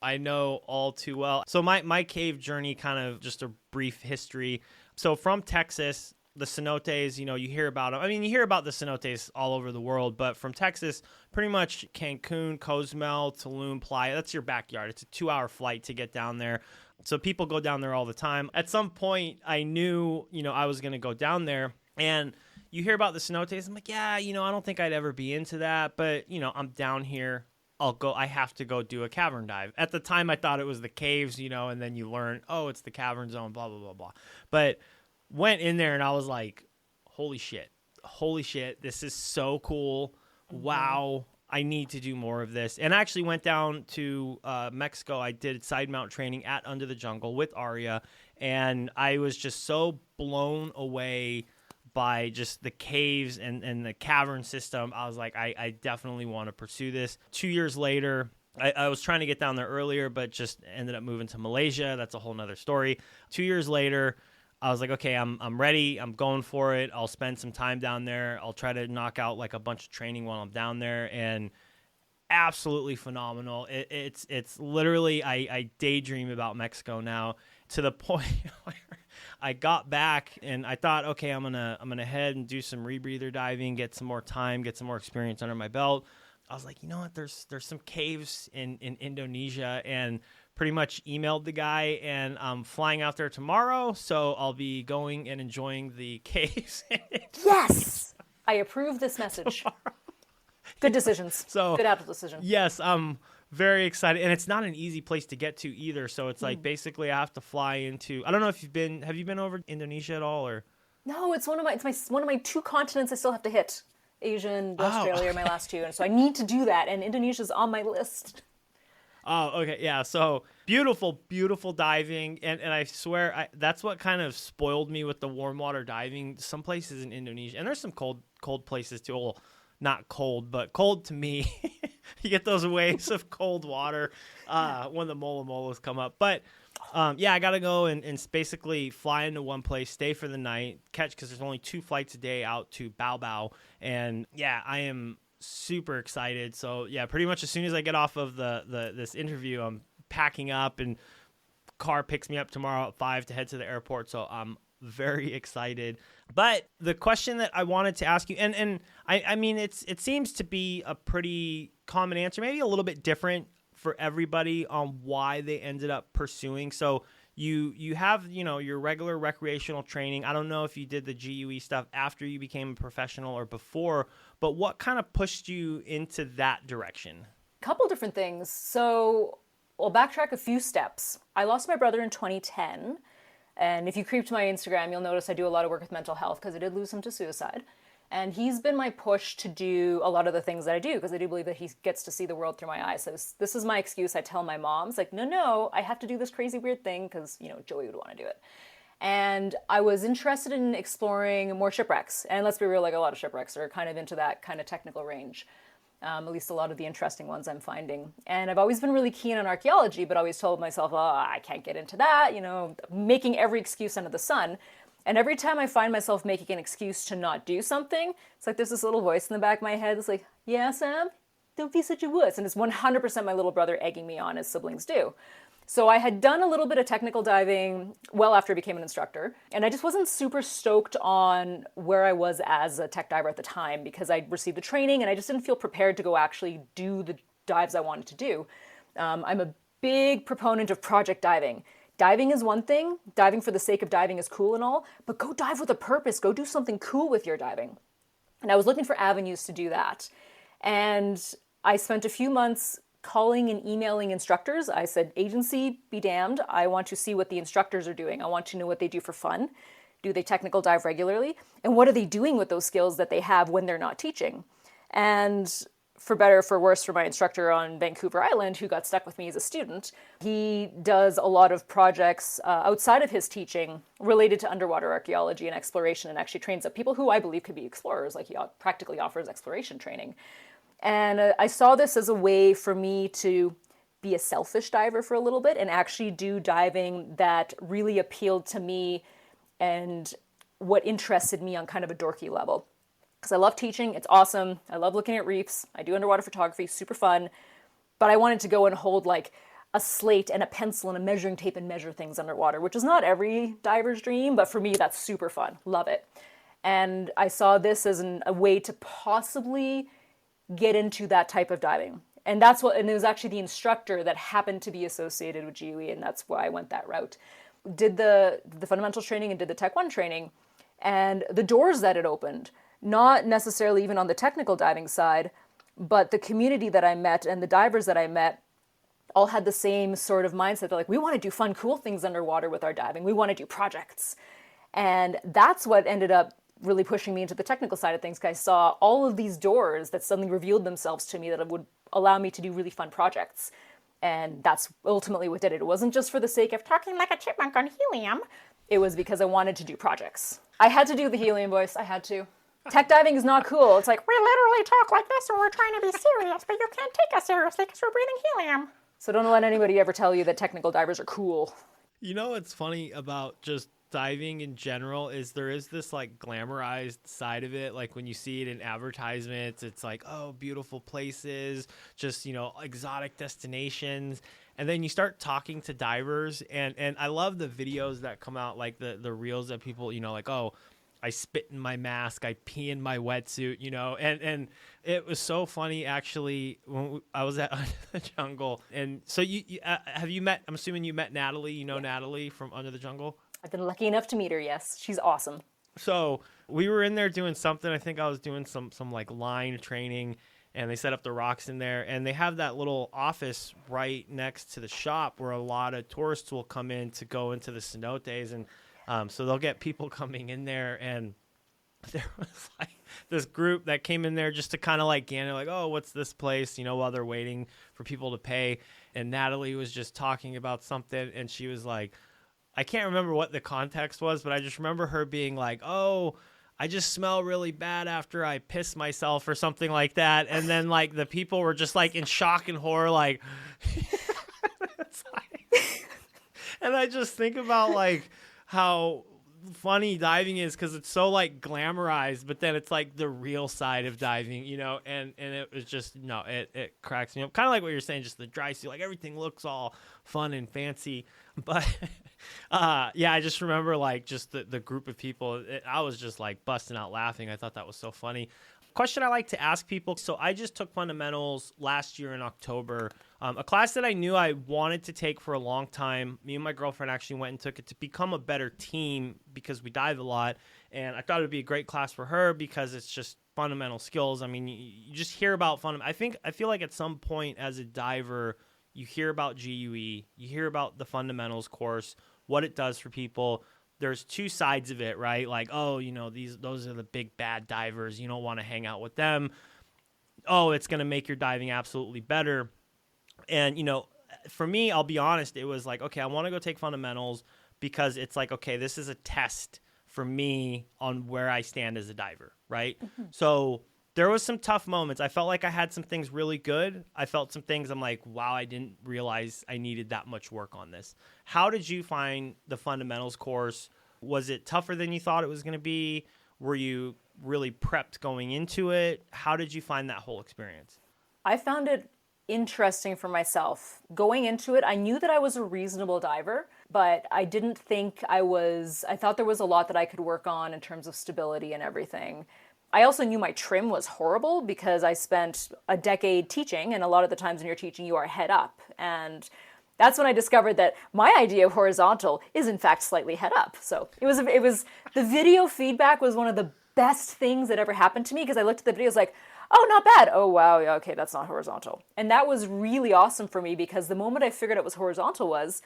I know all too well. So my cave journey, kind of just a brief history. So from Texas, the cenotes, you hear about them. I mean, you hear about the cenotes all over the world, but from Texas, pretty much Cancun, Cozumel, Tulum, Playa, that's your backyard. It's a 2-hour flight to get down there. So people go down there all the time. At some point, I knew, I was going to go down there, and you hear about the cenotes. I'm like, yeah, I don't think I'd ever be into that, but, I'm down here. I have to go do a cavern dive. At the time, I thought it was the caves, and then you learn, oh, it's the cavern zone, blah, blah, blah, blah. But went in there and I was like, holy shit, this is so cool. Mm-hmm. Wow, I need to do more of this. And I actually went down to Mexico. I did side mount training at Under the Jungle with Arya, and I was just so blown away by just the caves and the cavern system. I was like, I definitely want to pursue this. 2 years later, I was trying to get down there earlier, but just ended up moving to Malaysia. That's a whole nother story. 2 years later, I was like, okay, I'm ready. I'm going for it. I'll spend some time down there. I'll try to knock out like a bunch of training while I'm down there. And absolutely phenomenal. It's literally, I daydream about Mexico now, to the point where I got back and I thought, okay, I'm gonna head and do some rebreather diving, get some more time, get some more experience under my belt. I was like, you know what? There's some caves in Indonesia, and pretty much emailed the guy, and I'm flying out there tomorrow, so I'll be going and enjoying the caves.
Yes, I approve this message. Good decisions.
So
good adult decision.
yes, I'm very excited, and it's not an easy place to get to either. So it's like basically I have to fly into. I don't know if have you been over to Indonesia at all, or?
No, it's one of my 2 continents I still have to hit. Asia and Australia are my last 2, and so I need to do that, and Indonesia's on my list.
Oh, okay, yeah. So beautiful, beautiful diving, and I swear that's what kind of spoiled me with the warm water diving. Some places in Indonesia, and there's some cold places too. Well, not cold, but cold to me. You get those waves of cold water when the mola molas come up. But yeah, I got to go and basically fly into one place, stay for the night, catch, because there's only 2 flights a day out to Bao. And yeah, I am super excited. So yeah, pretty much as soon as I get off of this interview, I'm packing up, and car picks me up tomorrow at 5 to head to the airport. So I'm very excited. But the question that I wanted to ask you, and I mean, it seems to be a pretty common answer, maybe a little bit different for everybody on why they ended up pursuing. So you have, your regular recreational training. I don't know if you did the GUE stuff after you became a professional or before, but what kind of pushed you into that direction?
Couple different things. So I'll backtrack a few steps. I lost my brother in 2010. And if you creep to my Instagram, you'll notice I do a lot of work with mental health, because I did lose him to suicide. And he's been my push to do a lot of the things that I do, because I do believe that he gets to see the world through my eyes. So this is my excuse. I tell my mom, it's like, no, I have to do this crazy weird thing because, Joey would want to do it. And I was interested in exploring more shipwrecks. And let's be real, like a lot of shipwrecks are kind of into that kind of technical range. At least a lot of the interesting ones I'm finding. And I've always been really keen on archaeology, but always told myself, I can't get into that, making every excuse under the sun. And every time I find myself making an excuse to not do something, it's like there's this little voice in the back of my head that's like, yeah, Sam, don't be such a wuss. And it's 100% my little brother egging me on, as siblings do. So I had done a little bit of technical diving well after I became an instructor, and I just wasn't super stoked on where I was as a tech diver at the time, because I received the training and I just didn't feel prepared to go actually do the dives I wanted to do. I'm a big proponent of project diving. Diving is one thing, diving for the sake of diving is cool and all, but go dive with a purpose, go do something cool with your diving. And I was looking for avenues to do that. And I spent a few months calling and emailing instructors. I said, agency, be damned. I want to see what the instructors are doing. I want to know what they do for fun. Do they technical dive regularly? And what are they doing with those skills that they have when they're not teaching? And for better or for worse, for my instructor on Vancouver Island, who got stuck with me as a student, he does a lot of projects outside of his teaching related to underwater archaeology and exploration, and actually trains up people who I believe could be explorers. Like, he practically offers exploration training. And I saw this as a way for me to be a selfish diver for a little bit and actually do diving that really appealed to me and what interested me on kind of a dorky level. Because I love teaching, it's awesome. I love looking at reefs. I do underwater photography, super fun. But I wanted to go and hold like a slate and a pencil and a measuring tape and measure things underwater, which is not every diver's dream, but for me, that's super fun. Love it. And I saw this as a way to possibly get into that type of diving. And it was actually the instructor that happened to be associated with GUE, and that's why I went that route. Did the fundamentals training and did the Tech 1 training, and the doors that it opened, not necessarily even on the technical diving side, but the community that I met and the divers that I met all had the same sort of mindset. They're like, we want to do fun, cool things underwater with our diving. We want to do projects. And that's what ended up really pushing me into the technical side of things, because I saw all of these doors that suddenly revealed themselves to me that would allow me to do really fun projects. And that's ultimately what did it. It wasn't just for the sake of talking like a chipmunk on helium. It was because I wanted to do projects. I had to do the helium voice. I had to. Tech diving is not cool. It's like, we literally talk like this when we're trying to be serious, but you can't take us seriously because we're breathing helium. So don't let anybody ever tell you that technical divers are cool.
You know what's funny about just diving in general is there is this like glamorized side of it. Like when you see it in advertisements, it's like, oh, beautiful places, just, exotic destinations. And then you start talking to divers, and I love the videos that come out, like the reels that people, like, oh, I spit in my mask, I pee in my wetsuit, and it was so funny actually when I was at Under the Jungle. And so you have you met? I'm assuming you met Natalie. You know Natalie from Under the Jungle.
I've been lucky enough to meet her. Yes, she's awesome.
So we were in there doing something. I think I was doing some like line training, and they set up the rocks in there, and they have that little office right next to the shop where a lot of tourists will come in to go into the cenotes, and so they'll get people coming in there, and there was like this group that came in there just to kind of like gander, like, oh, what's this place, while they're waiting for people to pay. And Natalie was just talking about something, and she was like, I can't remember what the context was, but I just remember her being like, oh, I just smell really bad after I piss myself or something like that. And then like the people were just like in shock and horror, like, it's like and I just think about like how funny diving is because it's so like glamorized, but then it's like the real side of diving, and it was just, it cracks me up. Kind of like what you're saying, just the dry sea, like everything looks all fun and fancy. But yeah, I just remember like just the group of people. I was just like busting out laughing. I thought that was so funny. Question I like to ask people. So I just took fundamentals last year in October, a class that I knew I wanted to take for a long time. Me and my girlfriend actually went and took it to become a better team because we dive a lot. And I thought it would be a great class for her because it's just fundamental skills. I mean, you just hear about I feel like at some point as a diver, you hear about GUE, you hear about the fundamentals course, what it does for people. There's two sides of it, right? Like, oh, those are the big bad divers. You don't want to hang out with them. Oh, it's going to make your diving absolutely better. And, for me, I'll be honest, it was like, okay, I want to go take fundamentals because it's like, okay, this is a test for me on where I stand as a diver, right? Mm-hmm. So there was some tough moments. I felt like I had some things really good. I felt some things I'm like, wow, I didn't realize I needed that much work on this. How did you find the fundamentals course? Was it tougher than you thought it was going to be? Were you really prepped going into it? How did you find that whole experience?
I found it interesting for myself. Going into it, I knew that I was a reasonable diver, but I didn't think I thought there was a lot that I could work on in terms of stability and everything. I also knew my trim was horrible because I spent a decade teaching, and a lot of the times when you're teaching, you are head up. And that's when I discovered that my idea of horizontal is in fact slightly head up. So it was the video feedback was one of the best things that ever happened to me because I looked at the videos like, oh, not bad. Oh, wow. Yeah, okay, that's not horizontal. And that was really awesome for me because the moment I figured out what horizontal was,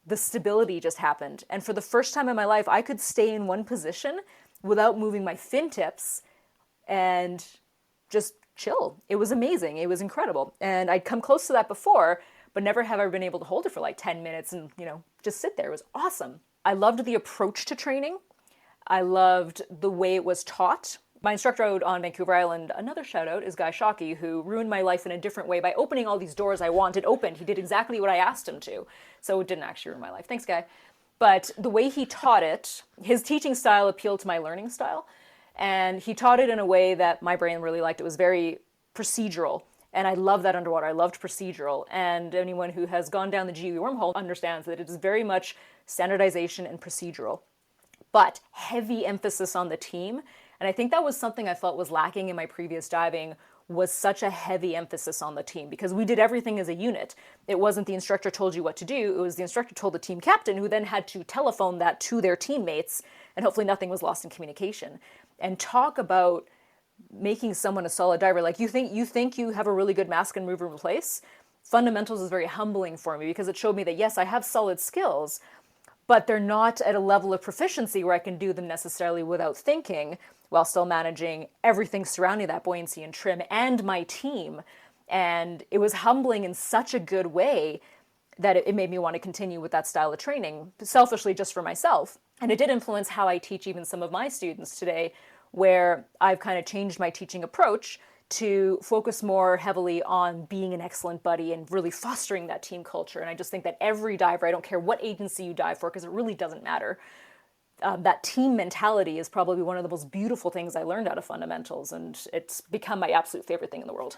the stability just happened. And for the first time in my life, I could stay in one position without moving my fin tips and just chill. It was amazing. It was incredible. And I'd come close to that before, but never have I been able to hold it for like 10 minutes and, just sit there. It was awesome. I loved the approach to training. I loved the way it was taught. My instructor out on Vancouver Island, another shout out, is Guy Shockey, who ruined my life in a different way by opening all these doors I wanted opened. He did exactly what I asked him to. So it didn't actually ruin my life. Thanks, Guy. But the way he taught it, his teaching style appealed to my learning style. And he taught it in a way that my brain really liked. It was very procedural. And I love that underwater. I loved procedural. And anyone who has gone down the GUE wormhole understands that it is very much standardization and procedural, but heavy emphasis on the team. And I think that was something I felt was lacking in my previous diving, was such a heavy emphasis on the team because we did everything as a unit. It wasn't the instructor told you what to do. It was the instructor told the team captain who then had to telephone that to their teammates, and hopefully nothing was lost in communication. And talk about making someone a solid diver. Like you think you have a really good mask and move and replace. Fundamentals is very humbling for me because it showed me that yes, I have solid skills, but they're not at a level of proficiency where I can do them necessarily without thinking while still managing everything surrounding that buoyancy and trim and my team. And it was humbling in such a good way that it made me want to continue with that style of training, selfishly just for myself. And it did influence how I teach even some of my students today, where I've kind of changed my teaching approach to focus more heavily on being an excellent buddy and really fostering that team culture. And I just think that every diver, I don't care what agency you dive for, because it really doesn't matter, that team mentality is probably one of the most beautiful things I learned out of fundamentals, and it's become my absolute favorite thing in the world.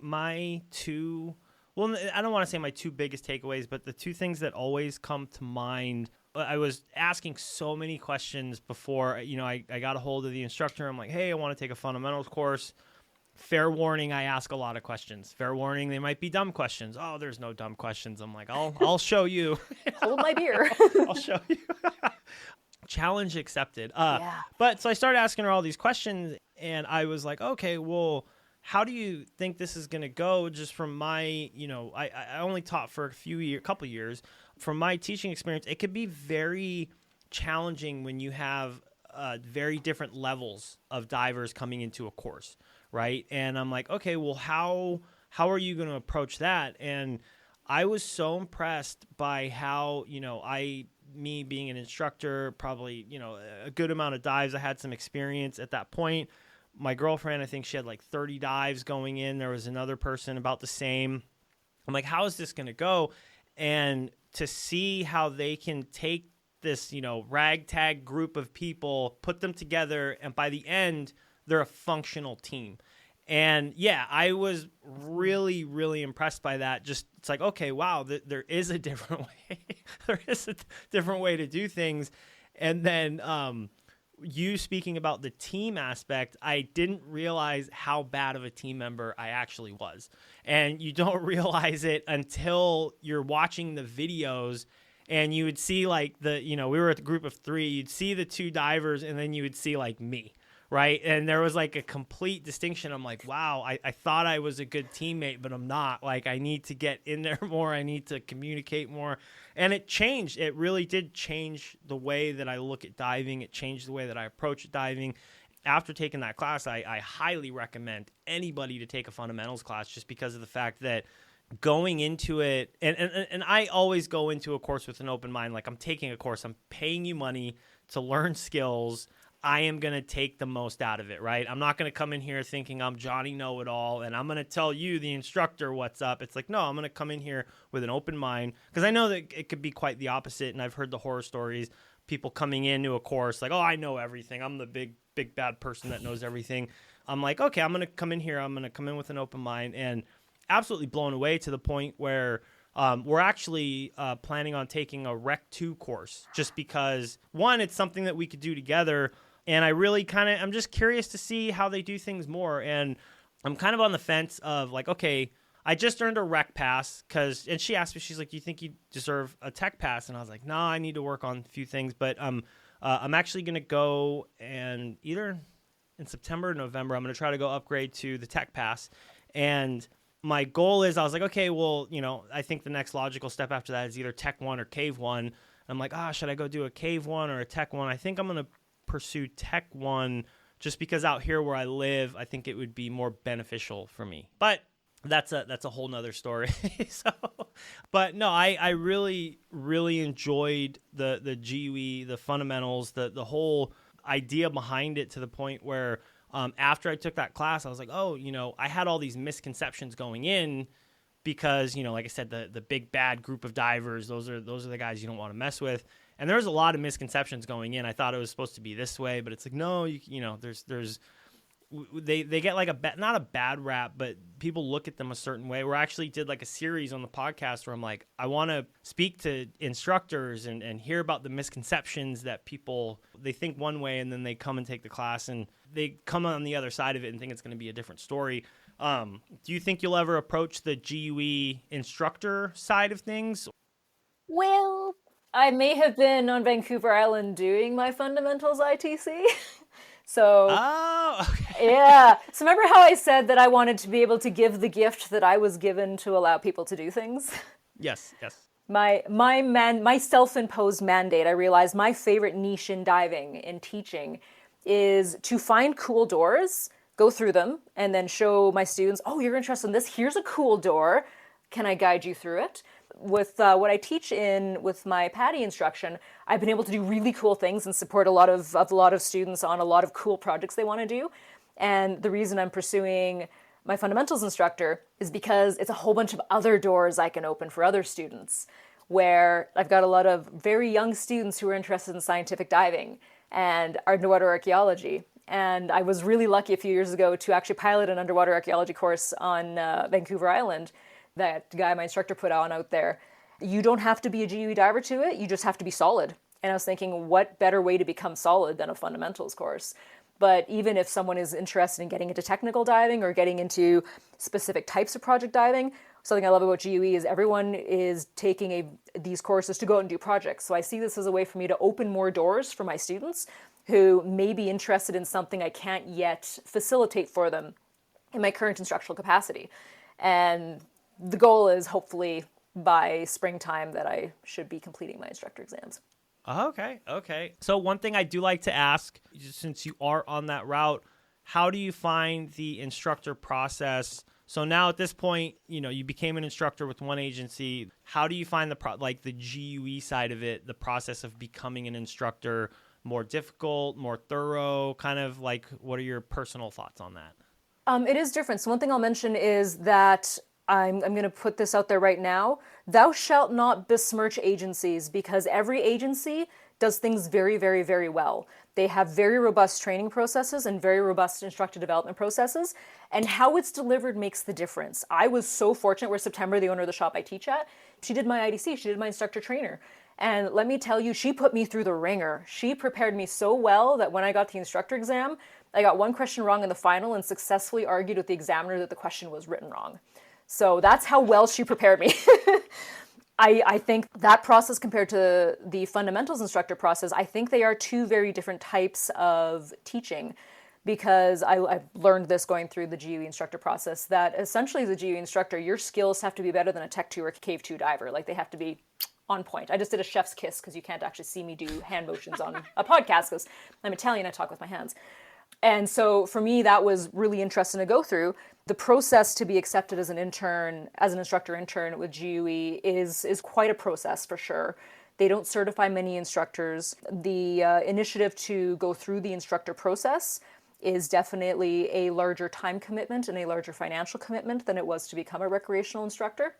My two, well, I don't want to say my two biggest takeaways, but the two things that always come to mind. I was asking so many questions before, I got a hold of the instructor. I'm like, hey, I want to take a fundamentals course. Fair warning, I ask a lot of questions. Fair warning, they might be dumb questions. Oh, there's no dumb questions. I'm like, I'll show you.
Hold my beer.
I'll show you. Challenge accepted.
Yeah.
But so I started asking her all these questions, and I was like, okay, well, how do you think this is going to go? Just from my, I only taught for a couple years. From my teaching experience, it could be very challenging when you have very different levels of divers coming into a course, right? And I'm like, okay, well, how are you going to approach that? And I was so impressed by how, me being an instructor, probably, a good amount of dives. I had some experience at that point. My girlfriend, I think she had like 30 dives going in. There was another person about the same. I'm like, how is this going to go? And to see how they can take this, ragtag group of people, put them together, and by the end, they're a functional team. And yeah, I was really, really impressed by that. Just, it's like, okay, wow, there is a different way. There is a different way to do things. And then you speaking about the team aspect, I didn't realize how bad of a team member I actually was. And you don't realize it until you're watching the videos, and you would see like we were at the group of 3, you'd see the 2 divers, and then you would see like me. Right. And there was like a complete distinction. I'm like, wow, I thought I was a good teammate, but I'm not. Like, I need to get in there more. I need to communicate more. And it changed. It really did change the way that I look at diving. It changed the way that I approach diving. After taking that class, I highly recommend anybody to take a fundamentals class, just because of the fact that going into it, and I always go into a course with an open mind. Like, I'm taking a course, I'm paying you money to learn skills. I am going to take the most out of it, right? I'm not going to come in here thinking I'm Johnny Know-It-All and I'm going to tell you, the instructor, what's up. It's like, no, I'm going to come in here with an open mind, because I know that it could be quite the opposite. And I've heard the horror stories, people coming into a course like, oh, I know everything. I'm the big bad person that knows everything. I'm like, okay, I'm going to come in here. I'm going to come in with an open mind, and absolutely blown away to the point where we're actually planning on taking a Rec 2 course, just because, one, it's something that we could do together. And I really I'm just curious to see how they do things more. And I'm kind of on the fence of like, okay, I just earned a rec pass, and she asked me, she's like, do you think you deserve a tech pass? And I was like, no, I need to work on a few things. But I'm actually going to go, and either in September or November, I'm going to try to go upgrade to the tech pass. And my goal is, I was like, okay, well, I think the next logical step after that is either Tech 1 or Cave 1. I'm like, should I go do a Cave 1 or a Tech 1? I think I'm going to pursue Tech 1, just because out here where I live, I think it would be more beneficial for me. But that's a whole nother story. But no, I really, really enjoyed the GUE, the fundamentals, the whole idea behind it, to the point where after I took that class, I was like, oh, I had all these misconceptions going in, because, like I said, the big bad group of divers, those are the guys you don't want to mess with. And there was a lot of misconceptions going in. I thought it was supposed to be this way, but it's like, no, they get like not a bad rap, but people look at them a certain way. We actually did like a series on the podcast where I'm like, I want to speak to instructors and hear about the misconceptions that people, they think one way, and then they come and take the class and they come on the other side of it and think it's going to be a different story. Do you think you'll ever approach the GUE instructor side of things?
Well, I may have been on Vancouver Island doing my fundamentals ITC. So,
oh, okay.
Yeah. So remember how I said that I wanted to be able to give the gift that I was given to allow people to do things?
Yes.
My self-imposed mandate, I realized my favorite niche in diving, in teaching, is to find cool doors, go through them, and then show my students, oh, you're interested in this? Here's a cool door. Can I guide you through it? With what I teach with my PADI instruction, I've been able to do really cool things and support a lot of students on a lot of cool projects they want to do. And the reason I'm pursuing my fundamentals instructor is because it's a whole bunch of other doors I can open for other students. where I've got a lot of very young students who are interested in scientific diving and underwater archaeology. And I was really lucky a few years ago to actually pilot an underwater archaeology course on Vancouver Island that guy, my instructor, put on out there. You don't have to be a GUE diver to it, you just have to be solid. And I was thinking, what better way to become solid than a fundamentals course? But even if someone is interested in getting into technical diving or getting into specific types of project diving, something I love about GUE is everyone is taking these courses to go out and do projects. So I see this as a way for me to open more doors for my students who may be interested in something I can't yet facilitate for them in my current instructional capacity. And the goal is hopefully by springtime that I should be completing my instructor exams.
Okay. So one thing I do like to ask, since you are on that route, how do you find the instructor process? So now at this point, you became an instructor with one agency. How do you find the GUE side of it, the process of becoming an instructor, more difficult, more thorough? Kind of like, what are your personal thoughts on that?
It is different. So one thing I'll mention is that I'm going to put this out there right now. Thou shalt not besmirch agencies, because every agency does things very, very, very well. They have very robust training processes and very robust instructor development processes, and how it's delivered makes the difference. I was so fortunate where September, the owner of the shop I teach at, she did my IDC, she did my instructor trainer. And let me tell you, she put me through the ringer. She prepared me so well that when I got the instructor exam, I got one question wrong in the final and successfully argued with the examiner that the question was written wrong. So that's how well she prepared me. I think that process compared to the fundamentals instructor process, I think they are two very different types of teaching, because I've learned this going through the GUE instructor process, that essentially as a GUE instructor, your skills have to be better than a Tech 2 or Cave 2 diver. Like, they have to be on point. I just did a chef's kiss because you can't actually see me do hand motions on a podcast because I'm Italian, I talk with my hands. And so for me, that was really interesting to go through. The process to be accepted as an intern, as an instructor intern with GUE is quite a process for sure. They don't certify many instructors. The initiative to go through the instructor process is definitely a larger time commitment and a larger financial commitment than it was to become a recreational instructor.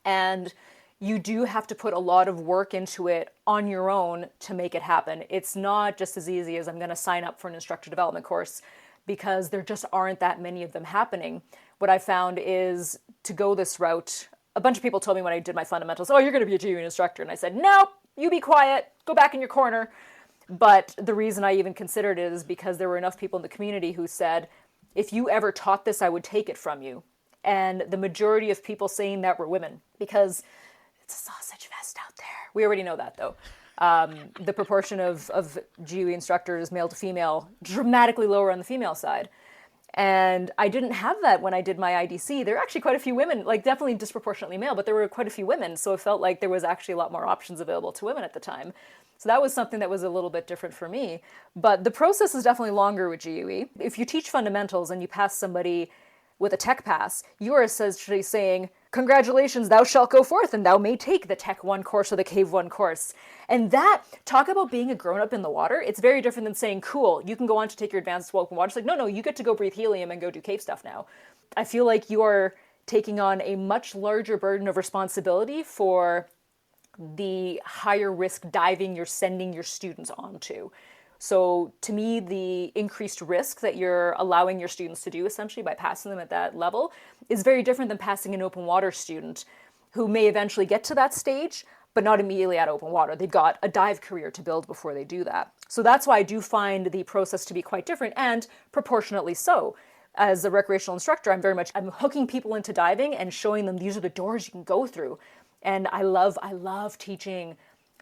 And you do have to put a lot of work into it on your own to make it happen. It's not just as easy as I'm going to sign up for an instructor development course, because there just aren't that many of them happening. What I found is to go this route, a bunch of people told me when I did my fundamentals, oh, you're going to be a GUE instructor. And I said, no, you be quiet, go back in your corner. But the reason I even considered it is because there were enough people in the community who said, if you ever taught this, I would take it from you. And the majority of people saying that were women, because it's a sausage fest out there. We already know that, though. The proportion of GUE instructors, male to female, dramatically lower on the female side. And I didn't have that when I did my IDC. There were actually quite a few women, like definitely disproportionately male, but there were quite a few women. So it felt like there was actually a lot more options available to women at the time. So that was something that was a little bit different for me. But the process is definitely longer with GUE. If you teach fundamentals and you pass somebody with a tech pass, you are essentially saying, congratulations, thou shalt go forth and thou may take the Tech 1 course or the Cave 1 course. And that, talk about being a grown-up in the water, it's very different than saying, cool, you can go on to take your advanced open water. It's like, no, you get to go breathe helium and go do cave stuff now. I feel like you are taking on a much larger burden of responsibility for the higher risk diving you're sending your students onto. So to me, the increased risk that you're allowing your students to do essentially by passing them at that level is very different than passing an open water student who may eventually get to that stage, but not immediately at open water. They've got a dive career to build before they do that. So that's why I do find the process to be quite different, and proportionately so. As a recreational instructor, I'm hooking people into diving and showing them these are the doors you can go through. And I love teaching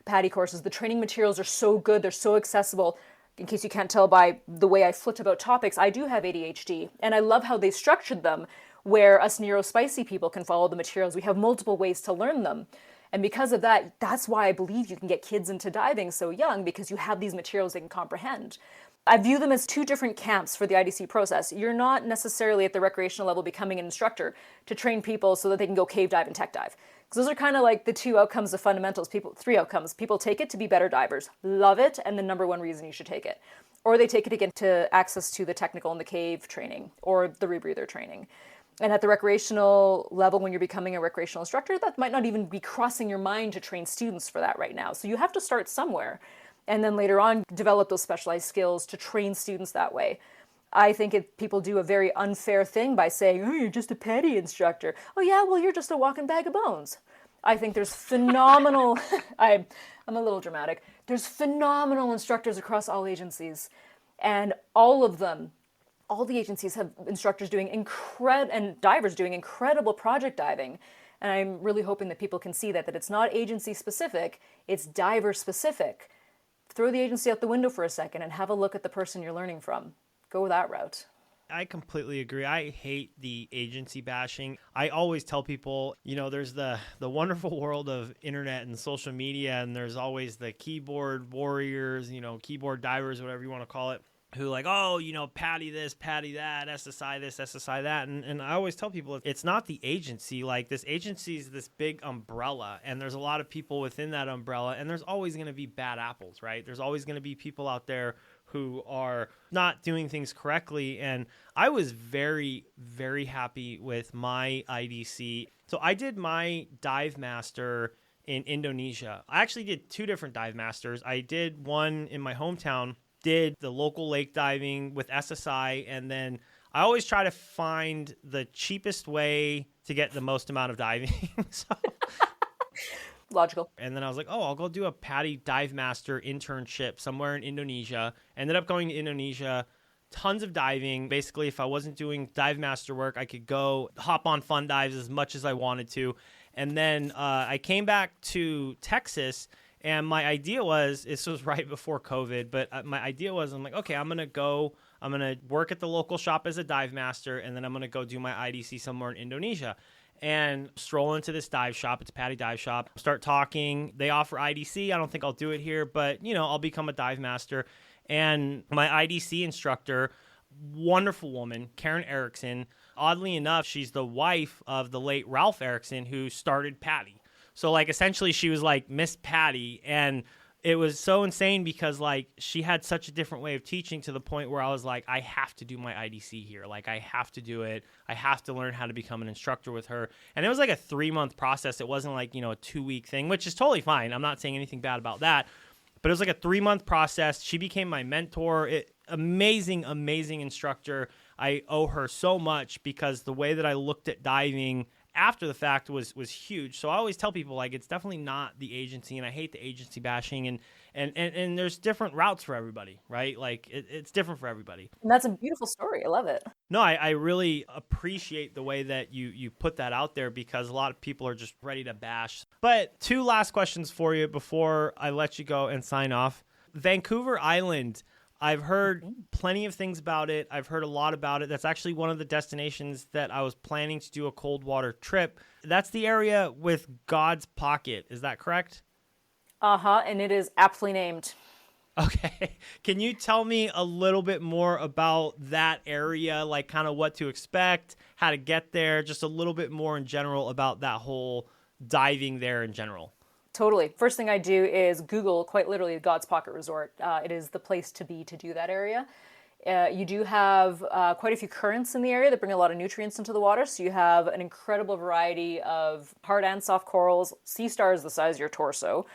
PADI courses. The training materials are so good, they're so accessible. In case you can't tell by the way I flit about topics, I do have ADHD, and I love how they structured them where us neurospicy people can follow the materials. We have multiple ways to learn them. And because of that, that's why I believe you can get kids into diving so young, because you have these materials they can comprehend. I view them as two different camps for the IDC process. You're not necessarily at the recreational level becoming an instructor to train people so that they can go cave dive and tech dive. Because those are kind of like the two outcomes of fundamentals. Three outcomes. People take it to be better divers, love it, and the number one reason you should take it. Or they take it again to access to the technical and the cave training or the rebreather training. And at the recreational level, when you're becoming a recreational instructor, that might not even be crossing your mind to train students for that right now. So you have to start somewhere. And then later on, develop those specialized skills to train students that way. I think people do a very unfair thing by saying, oh, you're just a PADI instructor. Oh, yeah, well, you're just a walking bag of bones. I think there's phenomenal, I'm a little dramatic, there's phenomenal instructors across all agencies. And all of them, all the agencies have instructors doing and divers doing incredible project diving. And I'm really hoping that people can see that it's not agency specific, it's diver specific. Throw the agency out the window for a second and have a look at the person you're learning from. Go that route.
I completely agree. I hate the agency bashing. I always tell people, there's the wonderful world of internet and social media, and there's always the keyboard warriors, keyboard divers, whatever you want to call it, who like, oh, PADI this, PADI that, SSI this, SSI that. And I always tell people it's not the agency. Like, this agency is this big umbrella, and there's a lot of people within that umbrella, and there's always going to be bad apples, right? There's always going to be people out there who are not doing things correctly. And I was very, very happy with my IDC. So I did my dive master in Indonesia. I actually did 2 different dive masters. I did one in my hometown, did the local lake diving with SSI, and then I always try to find the cheapest way to get the most amount of diving.
Logical.
And then I was like, oh, I'll go do a PADI dive master internship somewhere in Indonesia. Ended up going to Indonesia, tons of diving. Basically, if I wasn't doing dive master work, I could go hop on fun dives as much as I wanted to. And then I came back to Texas, and my idea was, this was right before COVID, but my idea was, I'm like, okay, I'm going to work at the local shop as a dive master, and then I'm going to go do my IDC somewhere in Indonesia. And stroll into this dive shop. It's a PADI dive shop. Start talking. They offer IDC. I don't think I'll do it here, but, I'll become a dive master. And my IDC instructor, wonderful woman, Karen Erickson. Oddly enough, she's the wife of the late Ralph Erickson, who started PADI. So, like, essentially she was like Miss PADI. And it was so insane because, like, she had such a different way of teaching, to the point where I was like, I have to do my IDC here. Like, I have to do it. I have to learn how to become an instructor with her. And it was like a 3-month process. It wasn't like, a 2-week thing, which is totally fine. I'm not saying anything bad about that. But it was like a 3-month process. She became my mentor. Amazing, amazing instructor. I owe her so much, because the way that I looked at diving after the fact was huge. So I always tell people, like, it's definitely not the agency, and I hate the agency bashing, and there's different routes for everybody, right? Like, it's different for everybody.
And that's a beautiful story. I love it.
No, I really appreciate the way that you put that out there, because a lot of people are just ready to bash. But 2 last questions for you before I let you go and sign off. Vancouver Island, I've heard plenty of things about it. I've heard a lot about it. That's actually one of the destinations that I was planning to do a cold water trip. That's the area with God's Pocket. Is that correct?
Uh-huh, and it is aptly named.
Okay. Can you tell me a little bit more about that area, like kind of what to expect, how to get there, just a little bit more in general about that whole diving there in general?
Totally. First thing I do is Google, quite literally, God's Pocket Resort. It is the place to be to do that area. You do have quite a few currents in the area that bring a lot of nutrients into the water. So you have an incredible variety of hard and soft corals, sea stars the size of your torso,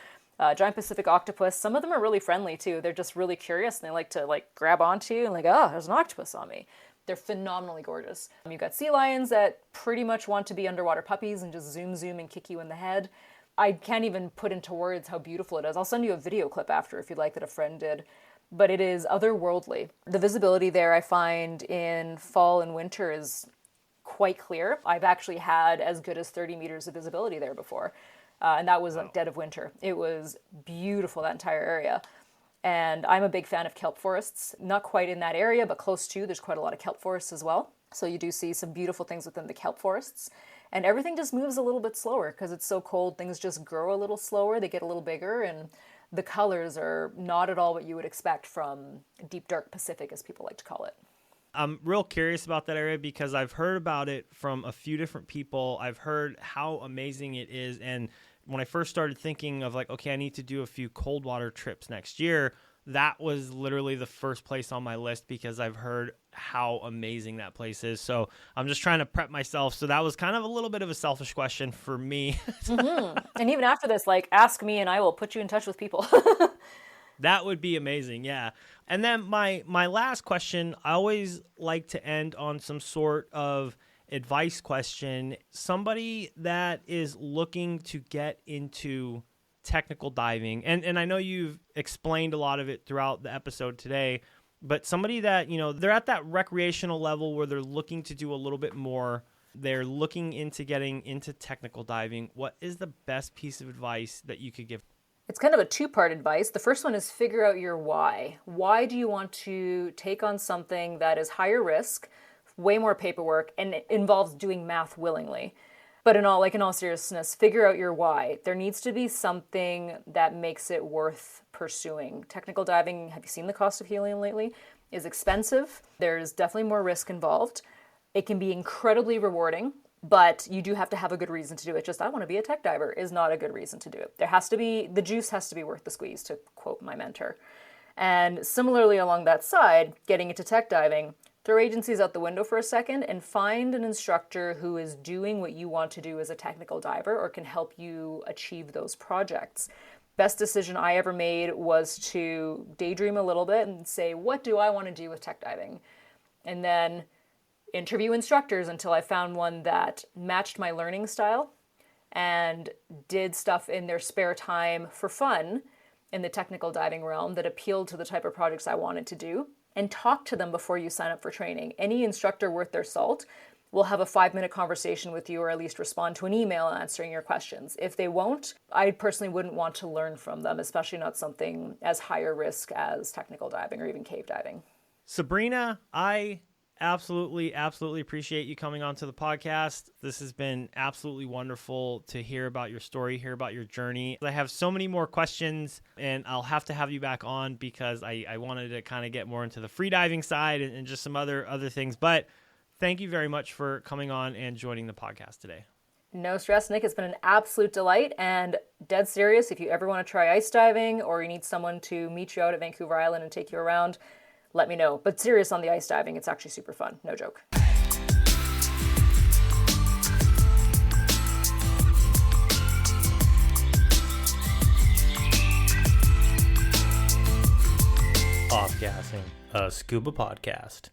giant Pacific octopus. Some of them are really friendly too. They're just really curious, and they like to grab onto you and oh, there's an octopus on me. They're phenomenally gorgeous. You've got sea lions that pretty much want to be underwater puppies and just zoom and kick you in the head. I can't even put into words how beautiful it is. I'll send you a video clip after if you'd like, that a friend did. But it is otherworldly. The visibility there, I find, in fall and winter is quite clear. I've actually had as good as 30 meters of visibility there before. And that was dead of winter. It was beautiful, that entire area. And I'm a big fan of kelp forests. Not quite in that area, but close to. There's quite a lot of kelp forests as well. So you do see some beautiful things within the kelp forests. And everything just moves a little bit slower because it's so cold. Things just grow a little slower. They get a little bigger, and the colors are not at all what you would expect from deep, dark Pacific, as people like to call it.
I'm real curious about that area because I've heard about it from a few different people. I've heard how amazing it is. And when I first started thinking of okay, I need to do a few cold water trips next year, that was literally the first place on my list because I've heard how amazing that place is. So I'm just trying to prep myself. So that was kind of a little bit of a selfish question for me.
And even after this, like, ask me and I will put you in touch with people.
That would be amazing. Yeah. And then my last question, I always like to end on some sort of advice question. Somebody that is looking to get into technical diving, and I know you've explained a lot of it throughout the episode today, but somebody that, they're at that recreational level where they're looking to do a little bit more, they're looking into getting into technical diving, what is the best piece of advice that you could give?
It's kind of a two-part advice. The first one is figure out your why. Why do you want to take on something that is higher risk, way more paperwork, and involves doing math willingly? But in all seriousness, figure out your why. There needs to be something that makes it worth pursuing. Technical diving, have you seen the cost of helium lately? Is expensive. There's definitely more risk involved. It can be incredibly rewarding, but you do have to have a good reason to do it. Just, I want to be a tech diver is not a good reason to do it. The juice has to be worth the squeeze, to quote my mentor. And similarly along that side, getting into tech diving, throw agencies out the window for a second and find an instructor who is doing what you want to do as a technical diver or can help you achieve those projects. Best decision I ever made was to daydream a little bit and say, what do I want to do with tech diving? And then interview instructors until I found one that matched my learning style and did stuff in their spare time for fun in the technical diving realm that appealed to the type of projects I wanted to do. And talk to them before you sign up for training. Any instructor worth their salt will have a 5-minute conversation with you or at least respond to an email answering your questions. If they won't, I personally wouldn't want to learn from them, especially not something as higher risk as technical diving or even cave diving.
Sabrina, I absolutely appreciate you coming onto the podcast. This has been absolutely wonderful to hear about your story, hear about your journey. I have so many more questions, and I'll have to have you back on because I wanted to kind of get more into the freediving side and just some other things. But thank you very much for coming on and joining the podcast today.
No stress, Nick. It's been an absolute delight, and dead serious, if you ever want to try ice diving or you need someone to meet you out at Vancouver Island and take you around, let me know. But serious on the ice diving, it's actually super fun. No joke.
Offgassing, a scuba podcast.